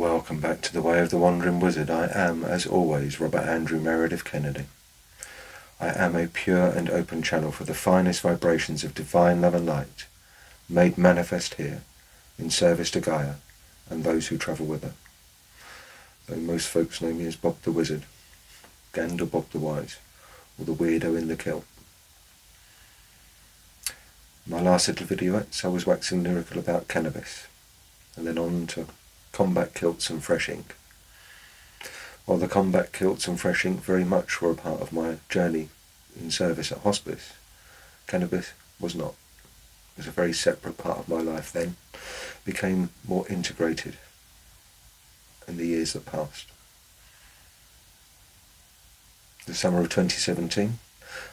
Welcome back to the Way of the Wandering Wizard. I am, as always, Robert Andrew Meredith Kennedy. I am a pure and open channel for the finest vibrations of divine love and light, made manifest here, in service to Gaia and those who travel with her. Though most folks know me as Bob the Wizard, Gander Bob the Wise, or the Weirdo in the Kilt. My last little videoettes I was waxing lyrical about cannabis, and then on to combat kilts and fresh ink. While the combat kilts and fresh ink very much were a part of my journey in service at hospice, cannabis was not. It was a very separate part of my life then, became more integrated in the years that passed. The summer of 2017,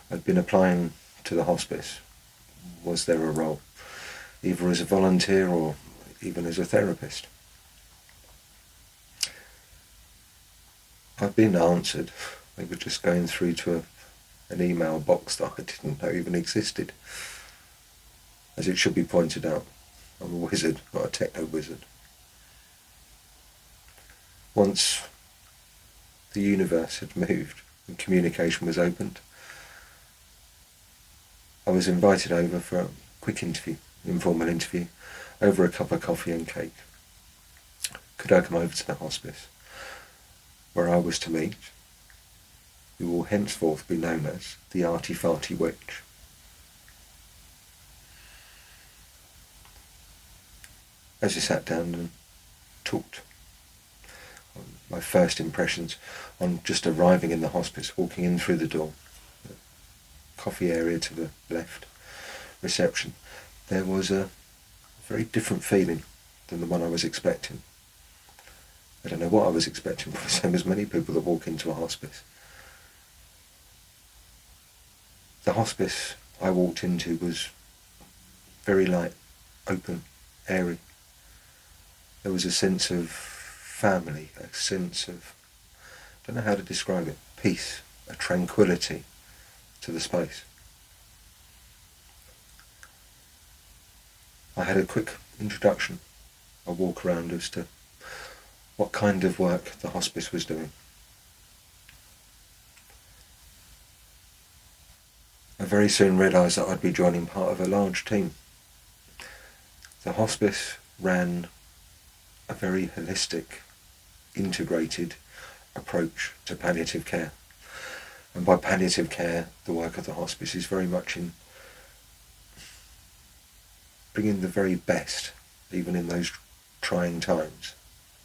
I'd been applying to the hospice. Was there a role, either as a volunteer or even as a therapist? I've been answered. They were just going through to an email box that I didn't know even existed. As it should be pointed out, I'm a wizard, not a techno-wizard. Once the universe had moved and communication was opened, I was invited over for a quick interview, informal interview, over a cup of coffee and cake. Could I come over to the hospice, where I was to meet, who will henceforth be known as the Arty-Farty Witch. As we sat down and talked, my first impressions on just arriving in the hospice, walking in through the door, the coffee area to the left, reception, there was a very different feeling than the one I was expecting. I don't know what I was expecting, but the same as many people that walk into a hospice. The hospice I walked into was very light, open, airy. There was a sense of family, a sense of, I don't know how to describe it, peace, a tranquility to the space. I had a quick introduction, a walk around as to what kind of work the hospice was doing. I very soon realised that I'd be joining part of a large team. The hospice ran a very holistic, integrated approach to palliative care. And by palliative care, the work of the hospice is very much in bringing the very best, even in those trying times,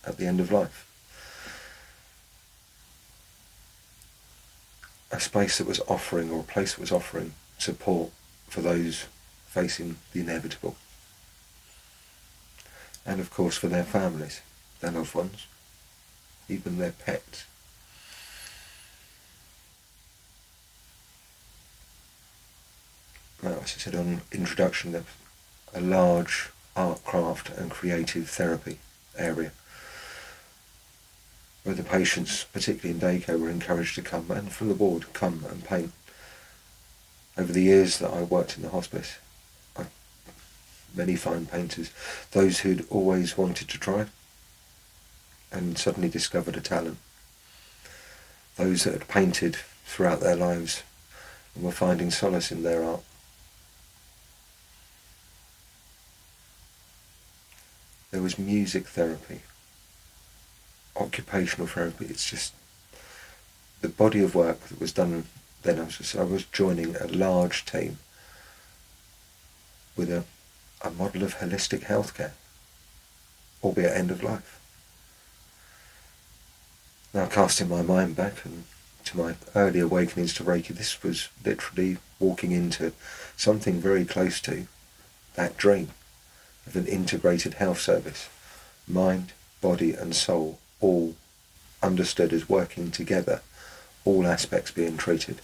at the end of life. A space that was offering, or a place that was offering support for those facing the inevitable. And of course for their families, their loved ones, even their pets. Now, as I said on introduction, there's a large art, craft and creative therapy area, where the patients, particularly in daycare, were encouraged to come, and from the ward, come and paint. Over the years that I worked in the hospice, many fine painters, those who'd always wanted to try and suddenly discovered a talent, those that had painted throughout their lives and were finding solace in their art. There was music therapy, occupational therapy. It's just the body of work that was done then. I was joining a large team with a model of holistic healthcare, albeit end of life. Now, casting my mind back and to my early awakenings to Reiki, this was literally walking into something very close to that dream of an integrated health service, mind, body and soul, all understood as working together, all aspects being treated.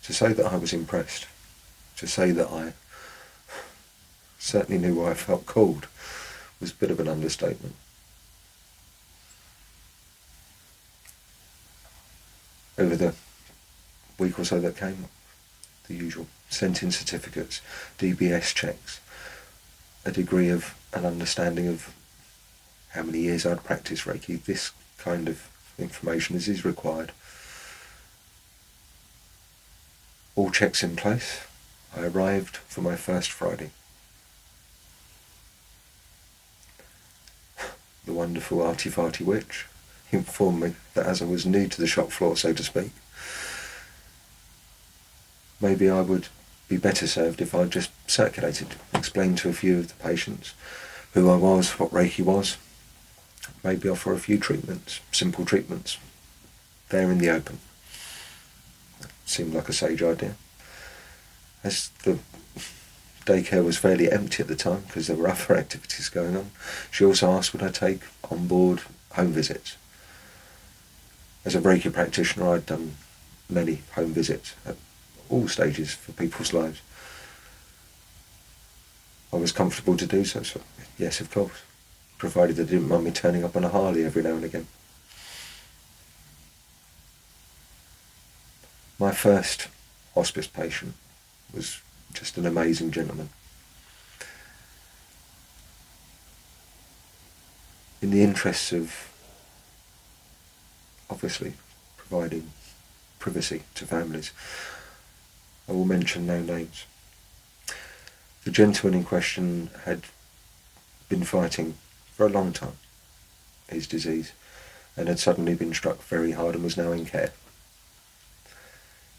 To say that I was impressed, to say that I certainly knew why I felt called, was a bit of an understatement. Over the week or so that came, the usual, sent in certificates, DBS checks, a degree of an understanding of how many years I'd practiced Reiki. This kind of information is required. All checks in place. I arrived for my first Friday. The wonderful arty-farty witch informed me that as I was new to the shop floor, so to speak, maybe I would be better served if I just circulated, explained to a few of the patients who I was, what Reiki was, maybe offer a few treatments, simple treatments, there in the open. Seemed like a sage idea. As the daycare was fairly empty at the time because there were other activities going on, she also asked would I take on board home visits. As a Reiki practitioner, I'd done many home visits at all stages for people's lives. I was comfortable to do so, so yes, of course, provided they didn't mind me turning up on a Harley every now and again. My first hospice patient was just an amazing gentleman. In the interests of obviously providing privacy to families, I will mention no names. The gentleman in question had been fighting for a long time his disease and had suddenly been struck very hard and was now in care.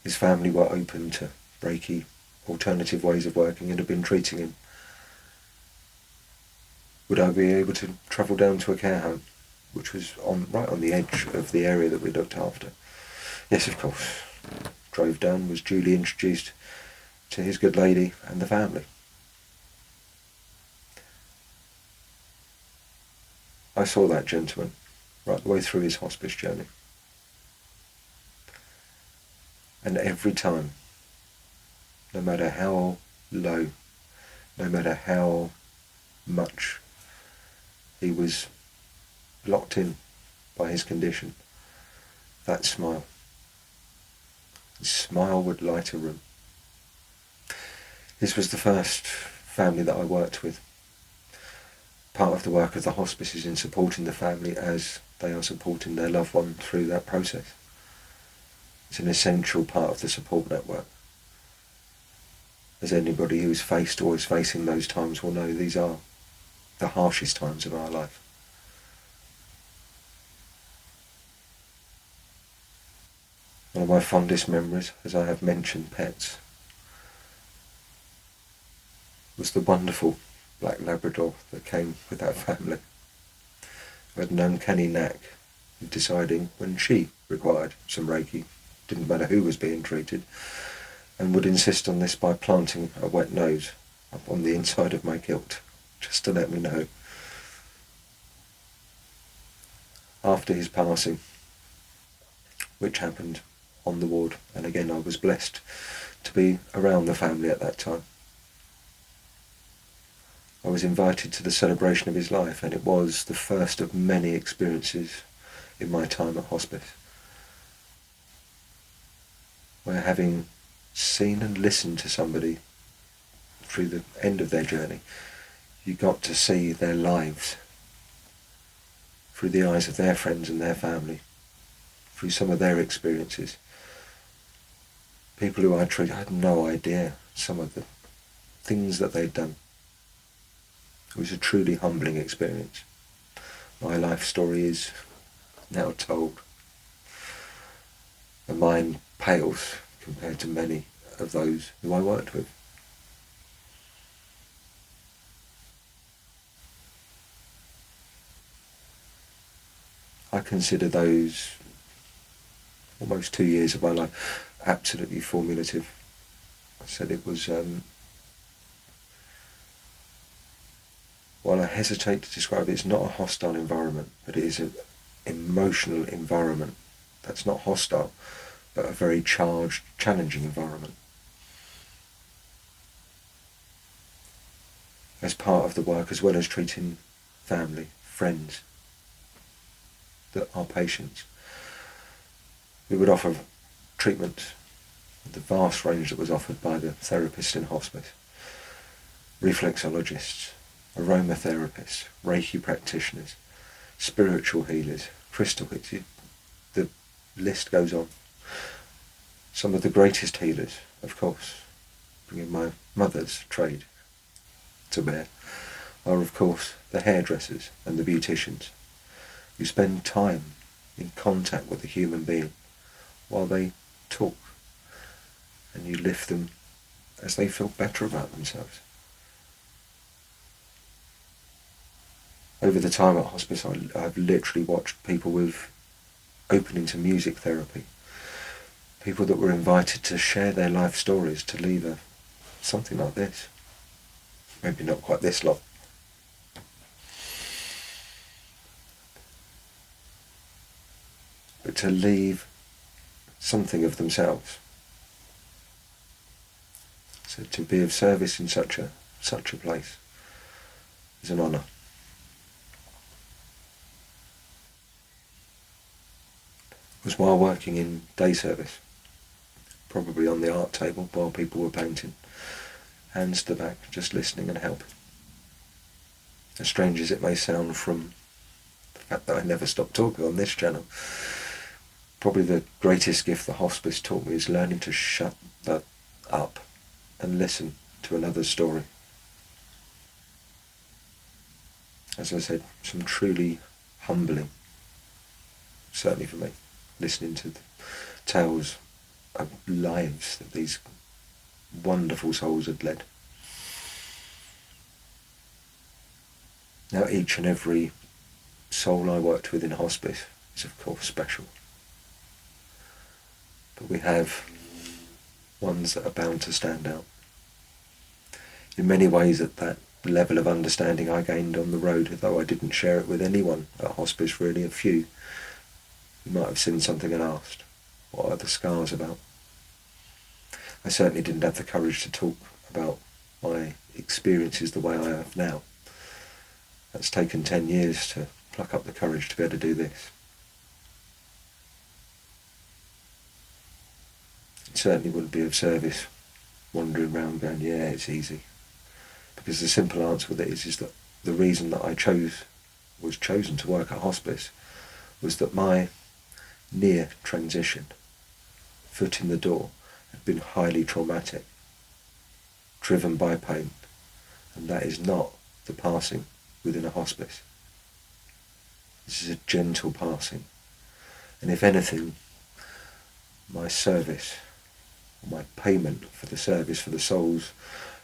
His family were open to Reiki, alternative ways of working, and had been treating him. Would I be able to travel down to a care home, which was right on the edge of the area that we looked after? Yes, of course. Drove down, was duly introduced to his good lady and the family. I saw that gentleman right the way through his hospice journey. And every time, no matter how low, no matter how much he was locked in by his condition, that smile, his smile would light a room. This was the first family that I worked with. Part of the work of the hospice is in supporting the family as they are supporting their loved one through that process. It's an essential part of the support network. As anybody who's faced or is facing those times will know, these are the harshest times of our life. One of my fondest memories, as I have mentioned pets, was the wonderful black Labrador that came with that family, who had an uncanny knack of deciding when she required some Reiki, didn't matter who was being treated, and would insist on this by planting a wet nose up on the inside of my kilt, just to let me know. After his passing, which happened on the ward, and again I was blessed to be around the family at that time, I was invited to the celebration of his life, and it was the first of many experiences in my time at hospice, where having seen and listened to somebody through the end of their journey, you got to see their lives through the eyes of their friends and their family, through some of their experiences. People who I treated, I had no idea some of the things that they'd done. It was a truly humbling experience. My life story is now told, and mine pales compared to many of those who I worked with. I consider those almost 2 years of my life absolutely formative. I said it was, while I hesitate to describe it, it's not a hostile environment, but it is an emotional environment that's not hostile, but a very charged, challenging environment. As part of the work, as well as treating family, friends, that are patients, we would offer treatment, the vast range that was offered by the therapists in hospice, reflexologists, aromatherapists, Reiki practitioners, spiritual healers, crystal healers, the list goes on. Some of the greatest healers, of course, bringing my mother's trade to bear, are of course the hairdressers and the beauticians, who spend time in contact with the human being while they talk, and you lift them as they feel better about themselves. Over the time at hospice, I've literally watched people with opening to music therapy, people that were invited to share their life stories, to leave something like this. Maybe not quite this long. But to leave something of themselves. So to be of service in such a place is an honour. It was while working in day service, probably on the art table while people were painting, hands to the back, just listening and helping. As strange as it may sound from the fact that I never stopped talking on this channel, probably the greatest gift the hospice taught me is learning to shut that up and listen to another's story. As I said, some truly humbling, certainly for me, listening to the tales of lives that these wonderful souls had led. Now each and every soul I worked with in hospice is of course special. But we have ones that are bound to stand out. In many ways, at that level of understanding I gained on the road, though I didn't share it with anyone at hospice, really, a few who might have seen something and asked, what are the scars about? I certainly didn't have the courage to talk about my experiences the way I have now. That's taken 10 years to pluck up the courage to be able to do this. It certainly wouldn't be of service wandering around going, yeah, it's easy. Because the simple answer with it is that the reason that I was chosen to work at hospice was that my near transition, foot in the door, had been highly traumatic, driven by pain, and that is not the passing within a hospice. This is a gentle passing, and if anything, my service, my payment for the service for the souls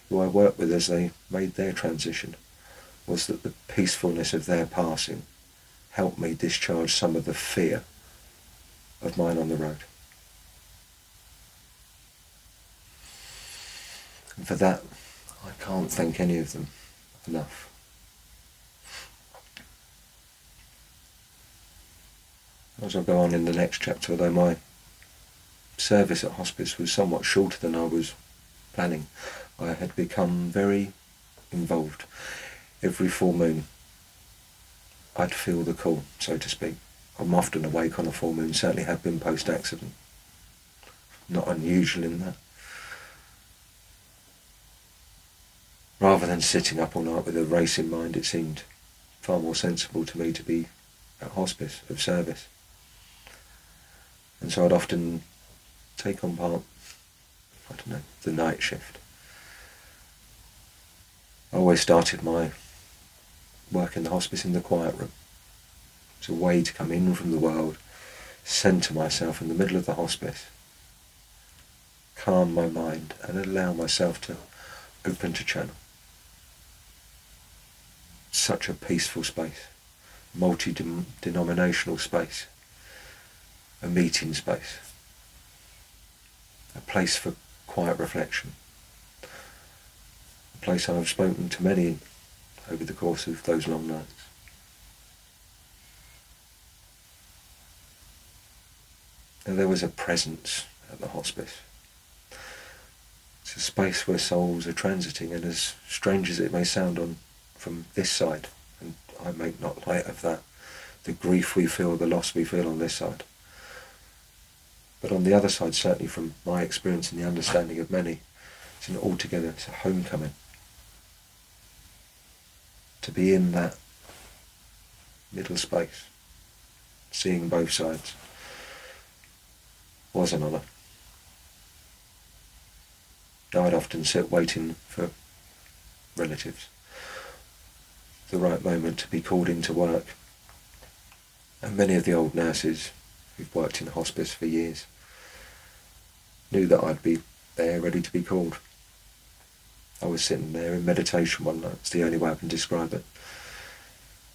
who I worked with as they made their transition, was that the peacefulness of their passing helped me discharge some of the fear of mine on the road. And for that, I can't thank any of them enough. As I go on in the next chapter, although my service at hospice was somewhat shorter than I was planning, I had become very involved. Every full moon, I'd feel the call, so to speak. I'm often awake on a full moon, certainly have been post-accident. Not unusual in that. Rather than sitting up all night with a race in mind, it seemed far more sensible to me to be at hospice, of service. And so I'd often take on part, the night shift. I always started my work in the hospice in the quiet room. It's a way to come in from the world, centre myself in the middle of the hospice, calm my mind and allow myself to open to channel. Such a peaceful space, multi-denominational space, a meeting space, a place for quiet reflection, a place I've spoken to many over the course of those long nights. And there was a presence at the hospice. It's a space where souls are transiting, and as strange as it may sound from this side, and I make not light of that, the grief we feel, the loss we feel on this side. But on the other side, certainly from my experience and the understanding of many, it's a homecoming. To be in that middle space, seeing both sides, was an honour. I'd often sit waiting for relatives, the right moment to be called into work. And many of the old nurses who've worked in hospice for years knew that I'd be there ready to be called. I was sitting there in meditation one night. It's the only way I can describe it.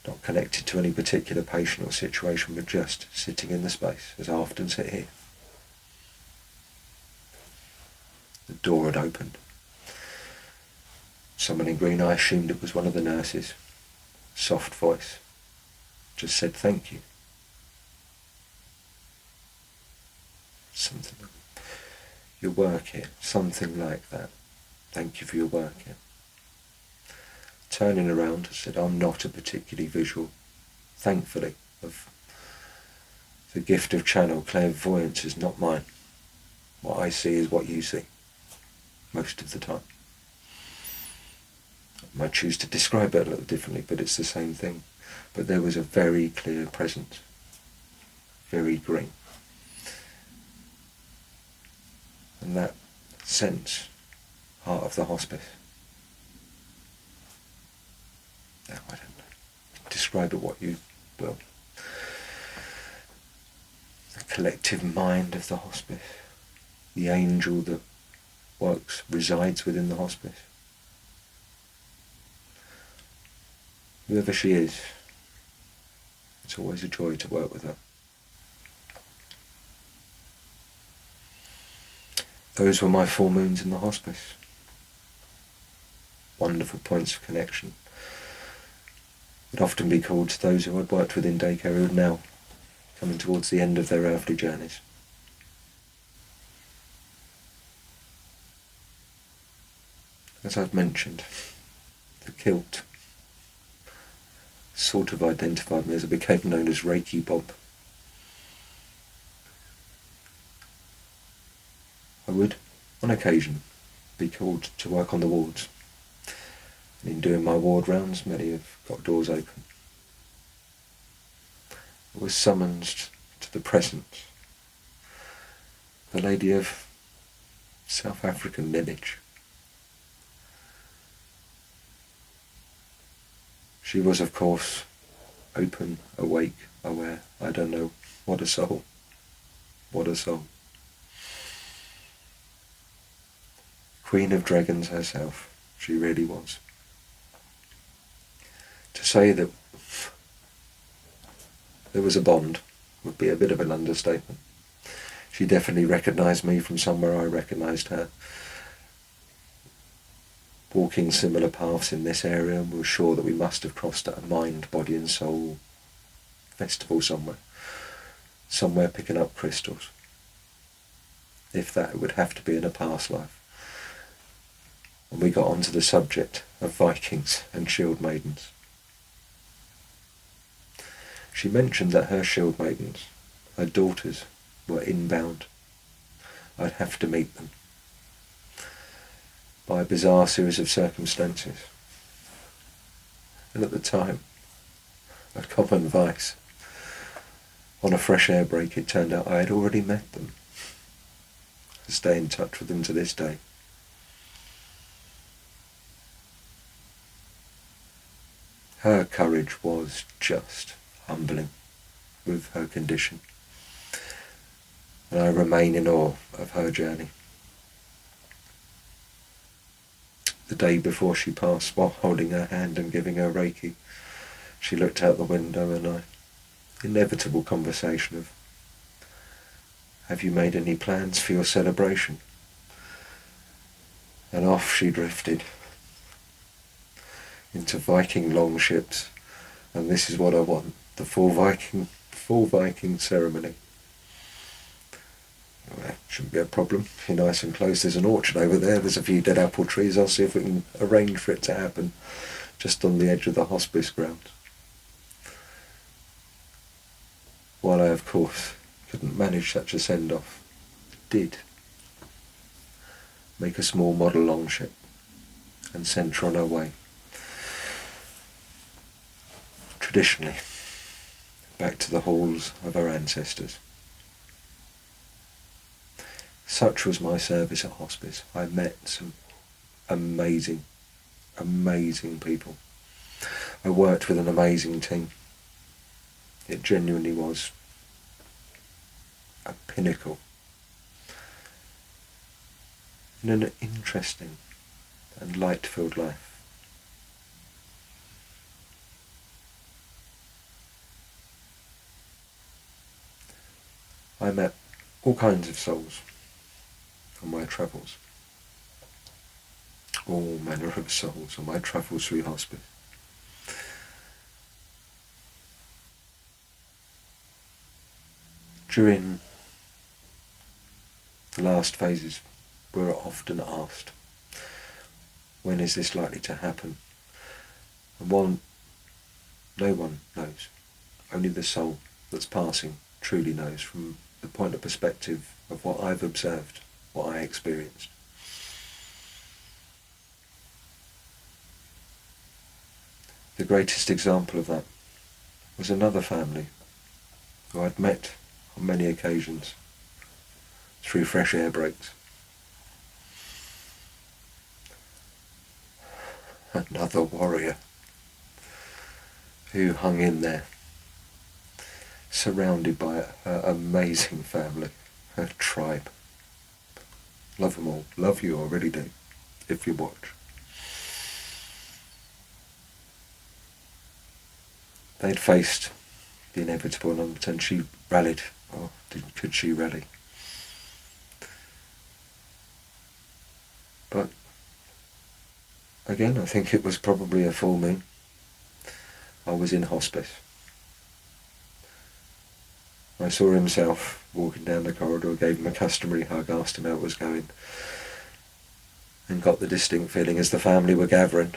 Not connected to any particular patient or situation, but just sitting in the space, as I often sit here. The door had opened. Someone in green, I assumed it was one of the nurses. Soft voice. Just said thank you. Something like your work here, something like that. Thank you for your work here. Turning around, I said, I'm not a particularly visual, thankfully, of the gift of channel. Clairvoyance is not mine. What I see is what you see, most of the time. I might choose to describe it a little differently, but it's the same thing. But there was a very clear presence, very green. And that sense, heart of the hospice. Now, I don't know. Describe it what you will. The collective mind of the hospice. The angel that resides within the hospice. Whoever she is, it's always a joy to work with her. Those were my full moons in the hospice. Wonderful points of connection. Would often be called to those who I'd worked with in daycare who are now coming towards the end of their earthly journeys. As I've mentioned, the kilt sort of identified me as I became known as Reiki Bob. I would, on occasion, be called to work on the wards. And in doing my ward rounds, many have got doors open. I was summoned to the presence. The lady of South African lineage. She was, of course, open, awake, aware. I don't know. What a soul. What a soul. Queen of Dragons herself. She really was. To say that there was a bond would be a bit of an understatement. She definitely recognised me from somewhere I recognised her. Walking similar paths in this area, and we were sure that we must have crossed at a mind, body and soul festival somewhere. Somewhere picking up crystals. If that, it would have to be in a past life. And we got onto the subject of Vikings and shield maidens. She mentioned that her shield maidens, her daughters, were inbound. I'd have to meet them. By a bizarre series of circumstances. And at the time, a common vice. On a fresh air break, it turned out I had already met them. I stay in touch with them to this day. Her courage was just humbling with her condition. And I remain in awe of her journey. The day before she passed, while holding her hand and giving her Reiki, she looked out the window and I, inevitable conversation of, have you made any plans for your celebration? And off she drifted into Viking longships, and this is what I want, the full Viking ceremony. Well, that shouldn't be a problem. You're nice and close. There's an orchard over there. There's a few dead apple trees. I'll see if we can arrange for it to happen just on the edge of the hospice ground. While I, of course, couldn't manage such a send-off, did make a small model longship and sent her on her way. Traditionally, back to the halls of our ancestors. Such was my service at hospice. I met some amazing, amazing people. I worked with an amazing team. It genuinely was a pinnacle in an interesting and light-filled life. I met all kinds of souls on my travels. All manner of souls on my travels through hospice. During the last phases, we were often asked, when is this likely to happen? And while no one knows, only the soul that's passing truly knows from the point of perspective of what I've observed, what I experienced. The greatest example of that was another family who I'd met on many occasions through fresh air breaks. Another warrior who hung in there, surrounded by her amazing family, her tribe. Love them all. Love you, I really do, if you watch. They'd faced the inevitable, and she rallied. Oh, could she rally? But again, I think it was probably a full moon. I was in hospice. I saw himself walking down the corridor, gave him a customary hug, asked him how it was going, and got the distinct feeling as the family were gathering,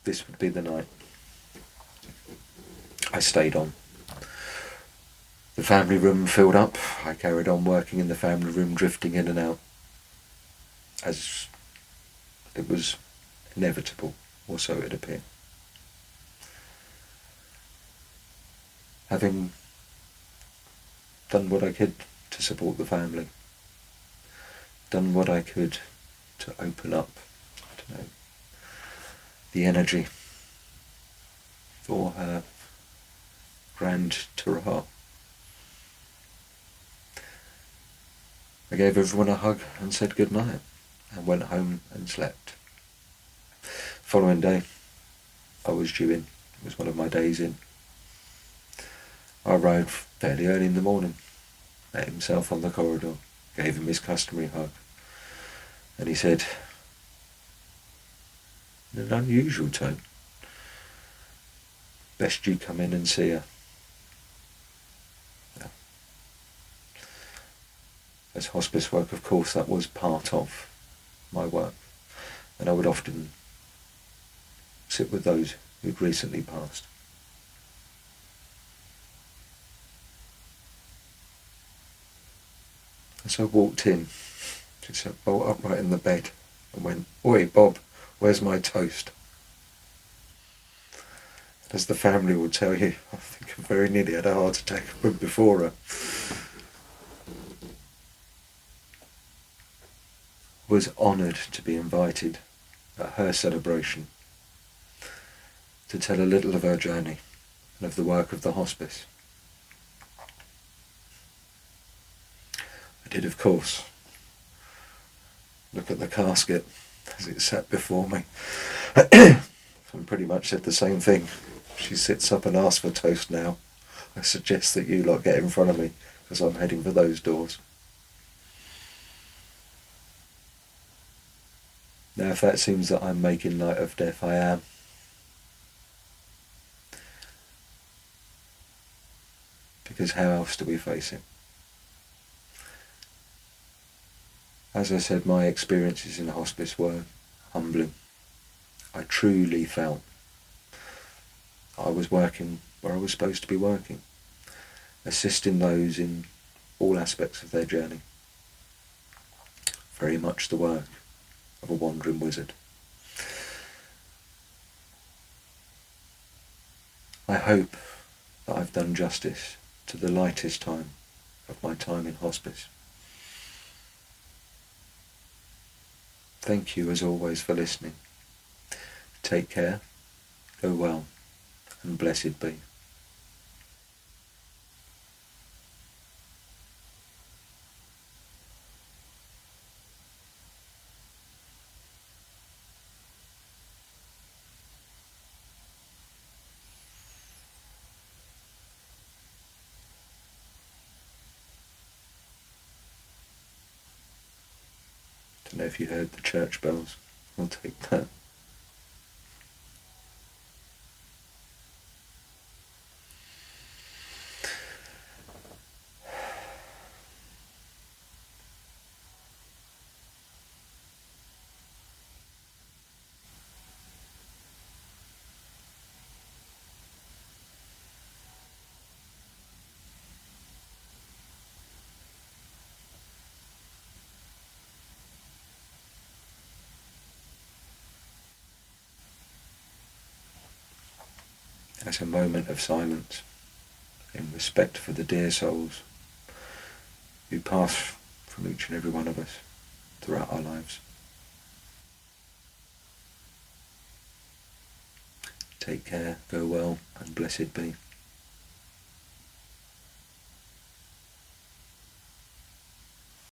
this would be the night. I stayed on. The family room filled up. I carried on working in the family room, drifting in and out, as it was inevitable, or so it appeared. Having done what I could to support the family, done what I could to open up, the energy for her grand Turaha. I gave everyone a hug and said good night, and went home and slept. Following day, I was due in. It was one of my days in. I arrived fairly early in the morning, met himself on the corridor, gave him his customary hug, and he said, in an unusual tone, best you come in and see her. Yeah. As hospice work, of course, that was part of my work, and I would often sit with those who'd recently passed. As I walked in, she sat bolt upright in the bed and went, "Oi, Bob, where's my toast?" As the family will tell you, I think I very nearly had a heart attack before her. Was honoured to be invited at her celebration to tell a little of her journey and of the work of the hospice. I did, of course, look at the casket as it sat before me and pretty much said the same thing. She sits up and asks for toast now. I suggest that you lot get in front of me, because I'm heading for those doors. Now, if that seems that I'm making light of death, I am. Because how else do we face it? As I said, my experiences in hospice were humbling. I truly felt I was working where I was supposed to be working, assisting those in all aspects of their journey. Very much the work of a wandering wizard. I hope that I've done justice to the lightest time of my time in hospice. Thank you as always for listening. Take care, go well, and blessed be. Don't know if you heard the church bells. I'll take that. As a moment of silence in respect for the dear souls who pass from each and every one of us throughout our lives. Take care, go well, and blessed be.